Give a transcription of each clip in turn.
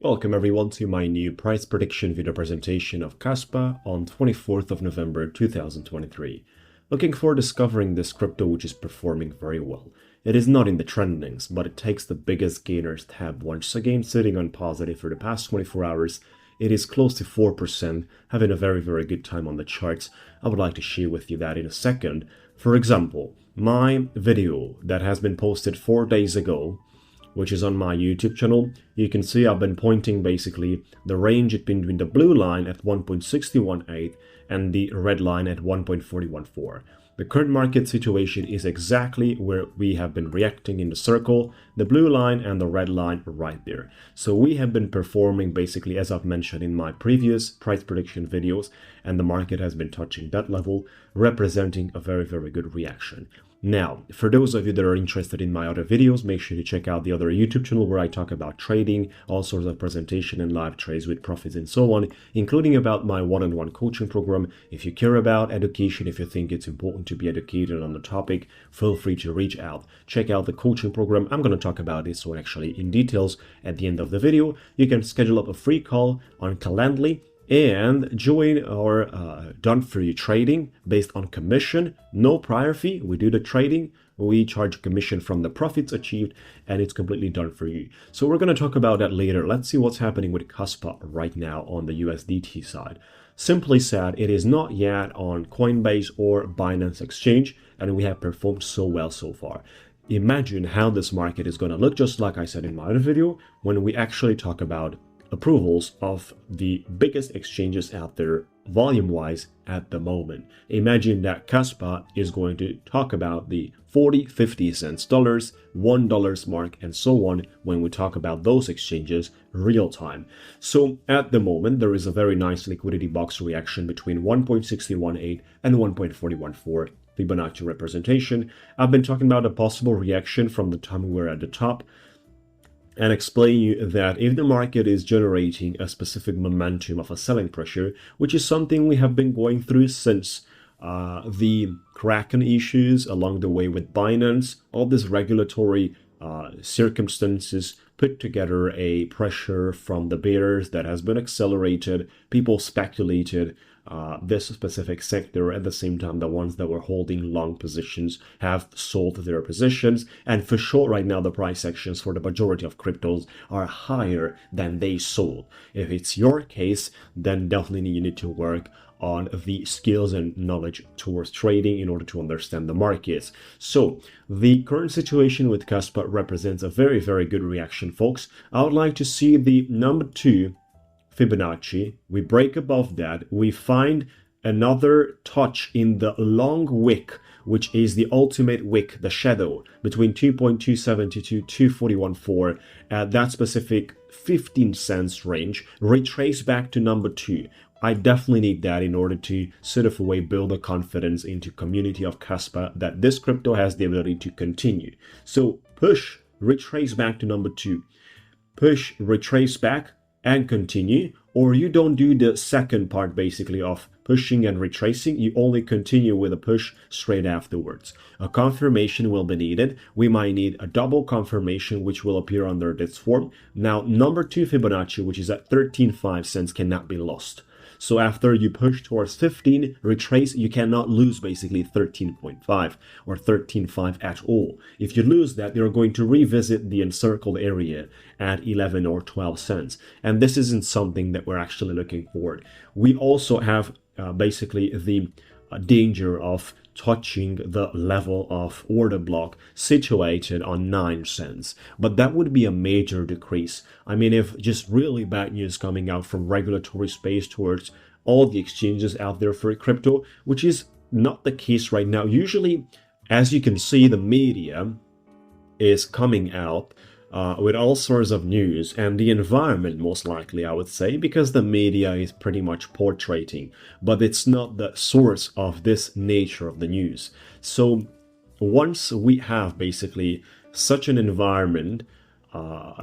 Welcome everyone to my new price prediction video presentation of KASPA on 24th of November 2023. Looking for discovering this crypto which is performing very well. It is not in the trendings, but it takes the biggest gainers tab once again, sitting on positive for the past 24 hours. It is close to 4%, having a very good time on the charts. I would like to share with you that in a second. For example, my video that has been posted 4 days ago, which is on my YouTube channel, you can see I've been pointing basically the range between the blue line at 1.618 and the red line at 1.414. The current market situation is exactly where we have been reacting in the circle, the blue line and the red line right there. So we have been performing basically as I've mentioned in my previous price prediction videos, and the market has been touching that level, representing a very good reaction. Now, for those of you that are interested in my other videos, make sure to check out the other YouTube channel where I talk about trading, all sorts of presentation and live trades with profits and so on, including about my one-on-one coaching program. If you care about education, if you think it's important to be educated on the topic, feel free to reach out. Check out the coaching program. I'm going to talk about this one actually in details at the end of the video. You can schedule up a free call on Calendly and join our done for you trading based on commission, no prior fee. We do the trading, we charge a commission from the profits achieved, and it's completely done for you. So we're going to talk about that later. Let's see what's happening with KASPA right now on the USDT side. Simply said, it is not yet on Coinbase or Binance Exchange, and we have performed so well so far. Imagine how this market is going to look, just like I said in my other video, when we actually talk about approvals of the biggest exchanges out there volume-wise at the moment. Imagine that KASPA is going to talk about the 40, 50 cents, dollars, $1 mark, and so on when we talk about those exchanges real time. So at the moment, there is a very nice liquidity box reaction between 1.618 and 1.414 Fibonacci representation. I've been talking about a possible reaction from the time we were at the top, and explain you that if the market is generating a specific momentum of a selling pressure, which is something we have been going through since the Kraken issues along the way with Binance, all these regulatory circumstances put together a pressure from the bears that has been accelerated. People speculated this specific sector. At the same time, the ones that were holding long positions have sold their positions, and for sure right now the price actions for the majority of cryptos are higher than they sold. If it's your case, then definitely you need to work on the skills and knowledge towards trading in order to understand the markets. So the current situation with KASPA represents a very good reaction, folks. I would like to see the number 2 Fibonacci. We break above that, we find another touch in the long wick, which is the ultimate wick, the shadow between 2.272 to 241.4 at that specific 15 cents range. Retrace back to number 2. I definitely need that in order to sort of build a confidence into community of KASPA that this crypto has the ability to continue. So push, retrace back to number 2. Push, retrace back, and continue, or you don't do the second part basically of pushing and retracing, you only continue with a push straight afterwards. A confirmation will be needed. We might need a double confirmation which will appear under this form. Now number 2 Fibonacci, which is at 13.5 cents, cannot be lost. So after you push towards 15, retrace, you cannot lose basically 13.5 or 13.5 at all. If you lose that, you're going to revisit the encircled area at 11 or 12 cents. And this isn't something that we're actually looking for. We also have basically the danger of touching the level of order block situated on 9 cents. But that would be a major decrease. I mean, if just really bad news coming out from regulatory space towards all the exchanges out there for crypto, which is not the case right now. Usually, as you can see, the media is coming out with all sorts of news, and the environment most likely, I would say, because the media is pretty much portraying, but it's not the source of this nature of the news. So once we have basically such an environment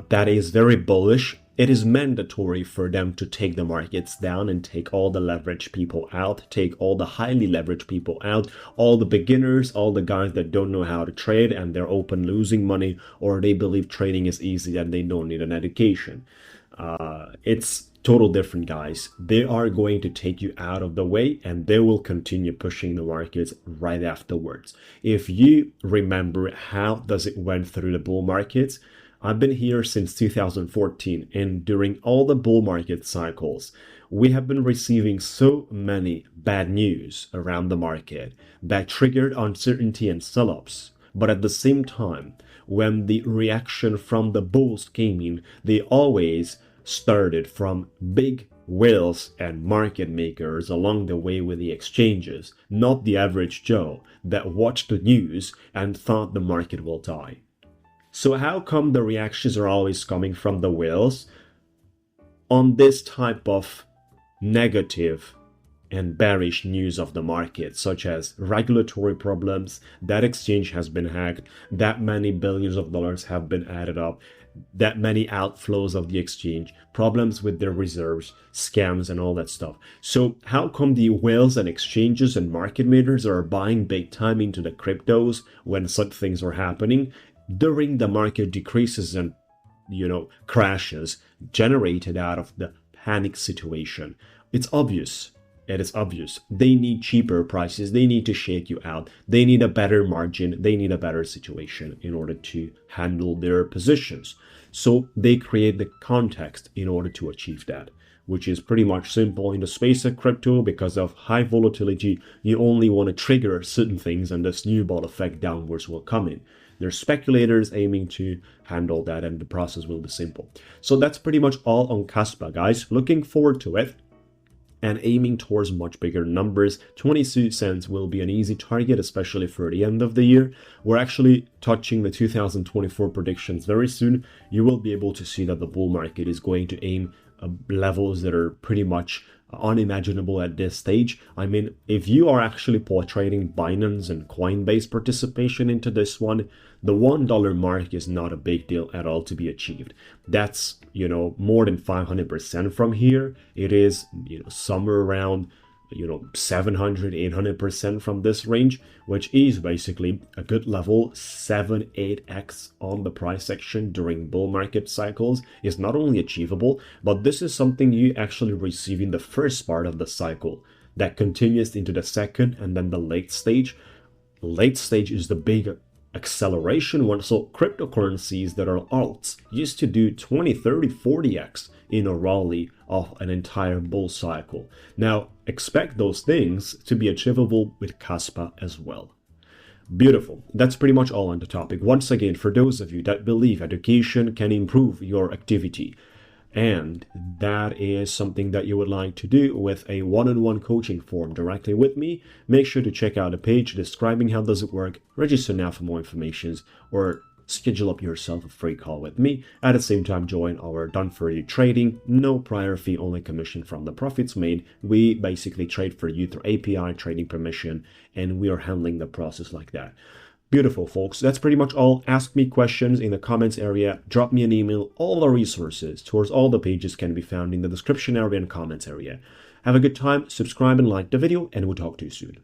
that is very bullish, it is mandatory for them to take the markets down and take all the leveraged people out, take all the highly leveraged people out, all the beginners, all the guys that don't know how to trade and they're open losing money, or they believe trading is easy and they don't need an education. It's total different, guys. They are going to take you out of the way and they will continue pushing the markets right afterwards. If you remember how does it went through the bull markets, I've been here since 2014, and during all the bull market cycles, we have been receiving so many bad news around the market that triggered uncertainty and sell-ups. But at the same time, when the reaction from the bulls came in, they always started from big whales and market makers along the way with the exchanges, not the average Joe that watched the news and thought the market will die. So how come the reactions are always coming from the whales on this type of negative and bearish news of the market, such as regulatory problems, that exchange has been hacked, that many billions of dollars have been added up, that many outflows of the exchange, problems with their reserves, scams, and all that stuff. So how come the whales and exchanges and market makers are buying big time into the cryptos when such things are happening during the market decreases and crashes generated out of the panic situation? It's obvious. It is obvious. They need cheaper prices. They need to shake you out. They need a better margin. They need a better situation in order to handle their positions. So they create the context in order to achieve that, which is pretty much simple in the space of crypto. Because of high volatility, you only want to trigger certain things and the snowball effect downwards will come in. There's speculators aiming to handle that and the process will be simple. So that's pretty much all on KASPA, guys. Looking forward to it and aiming towards much bigger numbers. 22 cents will be an easy target, especially for the end of the year. We're actually touching the 2024 predictions very soon. You will be able to see that the bull market is going to aim levels that are pretty much unimaginable at this stage. I mean, if you are actually portraying Binance and Coinbase participation into this one, the $1 mark is not a big deal at all to be achieved. That's, more than 500% from here. It is, somewhere around 700, 800% from this range, which is basically a good level. 7-8x on the price action during bull market cycles is not only achievable, but this is something you actually receive in the first part of the cycle that continues into the second and then the late stage. Late stage is the big acceleration one. So cryptocurrencies that are alts used to do 20, 30, 40x in a rally of an entire bull cycle. Now expect those things to be achievable with KASPA as well. Beautiful. That's pretty much all on the topic. Once again, for those of you that believe education can improve your activity, and that is something that you would like to do with a one-on-one coaching form directly with me, make sure to check out a page describing how does it work, register now for more information, or schedule up yourself a free call with me. At the same time, join our done-for-you trading, no prior fee, only commission from the profits made. We basically trade for you through API, trading permission, and we are handling the process like that. Beautiful, folks. That's pretty much all. Ask me questions in the comments area. Drop me an email. All the resources towards all the pages can be found in the description area and comments area. Have a good time. Subscribe and like the video, and we'll talk to you soon.